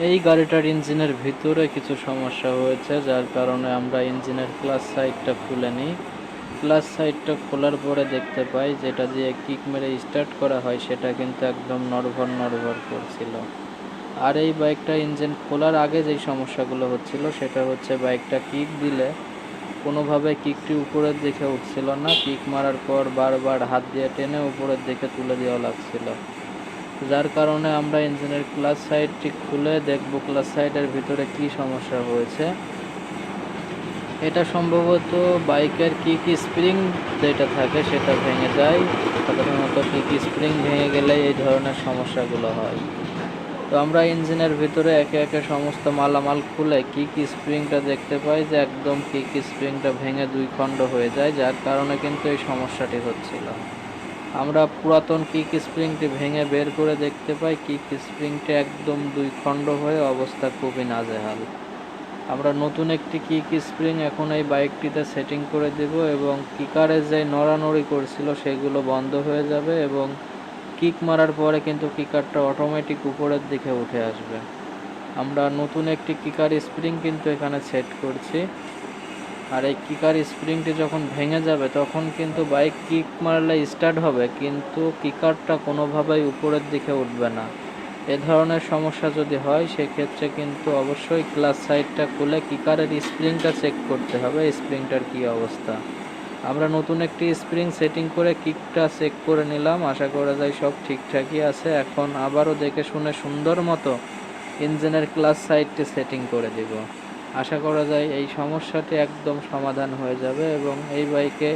এই গাড়িটার ইঞ্জিনের ভিতরে কিছু সমস্যা হয়েছে, যার কারণে আমরা ইঞ্জিনের ক্লাচ সাইডটা খুলে নিই। ক্লাচ সাইডটা খোলার পরে দেখতে পাই যেটা দিয়ে কিক মেরে স্টার্ট করা হয় সেটা কিন্তু একদম নড়বড় নড়বড় করছিল। আর এই বাইকটা ইঞ্জিন খোলার আগে যেই সমস্যাগুলো হচ্ছিল সেটা হচ্ছে বাইকটা কিক দিলে কোনোভাবে কিকটি উপরের দিকে উঠছিল না। কিক মারার পর বারবার হাত দিয়ে টেনে উপরের দিকে তুলে দেওয়া লাগছিল, যার কারণে আমরা ইঞ্জিনের ক্লাচ সাইডটি খুলে দেখব ক্লাচ সাইডের ভিতরে কি সমস্যা হয়েছে। এটা সম্ভবত বাইকের কিক স্প্রিং যেটা থাকে সেটা ভেঙে যায়। সাধারণত কিক স্প্রিং ভেঙে গেলে এই ধরনের সমস্যাগুলো হয়। তো আমরা ইঞ্জিনের ভিতরে একে একে সমস্ত মালামাল খুলে কিক স্প্রিংটা দেখতে পাই যে একদম কিক স্প্রিংটা ভেঙে দুই খণ্ড হয়ে যায়, যার কারণে কিন্তু এই সমস্যাটি হচ্ছিল। আমরা পুরাতন কিক স্প্রিংটি ভেঙে বের করে দেখতে পাই কিক স্প্রিংটি একদম দুই খণ্ড হয়ে অবস্থা খুবই নাজেহাল। আমরা নতুন একটি কিক স্প্রিং এখন এই বাইকটিতে সেটিং করে দেব এবং কিকারে যে নড়ানড়ি করছিল সেগুলো বন্ধ হয়ে যাবে এবং কিক মারার পরে কিন্তু কিকারটা অটোমেটিক উপরের দিকে উঠে আসবে। আমরা নতুন একটি কিকার স্প্রিং কিন্তু এখানে সেট করছি। আর এই কিকার স্প্রিংটি যখন ভেঙে যাবে তখন কিন্তু বাইক কিক মারলে স্টার্ট হবে, কিন্তু কিকারটা কোনোভাবেই উপরের দিকে উঠবে না। এ ধরনের সমস্যা যদি হয় সেক্ষেত্রে কিন্তু অবশ্যই ক্লাচ সাইডটা খুলে কিকারের স্প্রিংটা চেক করতে হবে, স্প্রিংটার কী অবস্থা। আমরা নতুন একটি স্প্রিং সেটিং করে কিকটা চেক করে নিলাম, আশা করা যায় সব ঠিকঠাকই আছে। এখন আবারও দেখে শুনে সুন্দর মতো ইঞ্জিনের ক্লাচ সাইডটি সেটিং করে দিব। আশা করা যায় এই সমস্যাটি একদম সমাধান হয়ে যাবে এবং এই বাইকে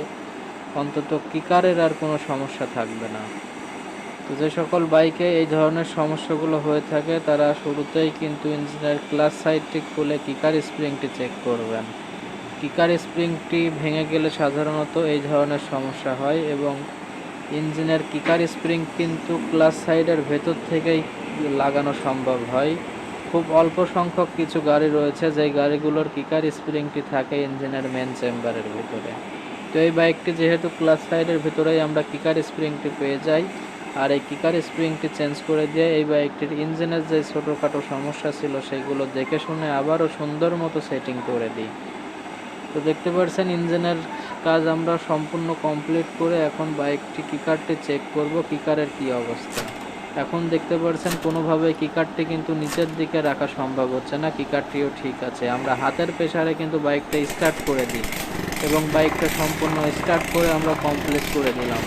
অন্তত কিকারের আর কোনো সমস্যা থাকবে না। তো যে সকল বাইকে এই ধরনের সমস্যাগুলো হয়ে থাকে তারা শুরুতেই কিন্তু ইঞ্জিনের ক্লাচ সাইডটি খুলে কিকার স্প্রিংটি চেক করবেন। কিকার স্প্রিংটি ভেঙে গেলে সাধারণত এই ধরনের সমস্যা হয় এবং ইঞ্জিনের কিকার স্প্রিং কিন্তু ক্লাচ সাইডের ভেতর থেকেই লাগানো সম্ভব হয়। খুব অল্প সংখ্যক কিছু গাড়ি রয়েছে যেই গাড়িগুলোর কিকার স্প্রিংটি থাকে ইঞ্জিনের মেন চেম্বারের ভিতরে। তো এই বাইকটি যেহেতু ক্লাচ সাইডের ভিতরেই আমরা কিকার স্প্রিংটি পেয়ে যাই, আর এই কিকার স্প্রিংটি চেঞ্জ করে দিয়ে এই বাইকটির ইঞ্জিনের যে ছোটোখাটো সমস্যা ছিল সেগুলো দেখে শুনে আবারও সুন্দর মতো সেটিং করে দিই। তো দেখতে পাচ্ছেন ইঞ্জিনের কাজ আমরা সম্পূর্ণ কমপ্লিট করে এখন বাইকটি কিকারটি চেক করব কিকারের কি অবস্থা। এখন দেখতে পাচ্ছেন কোনোভাবে কিকারটি কিন্তু নিচের দিকে রাখা সম্ভব হচ্ছে না, কিকারটিও ঠিক আছে। আমরা হাতের প্রেসারে কিন্তু বাইকটা স্টার্ট করে দিই এবং বাইকটা সম্পূর্ণ স্টার্ট করে আমরা কমপ্লিট করে দিলাম।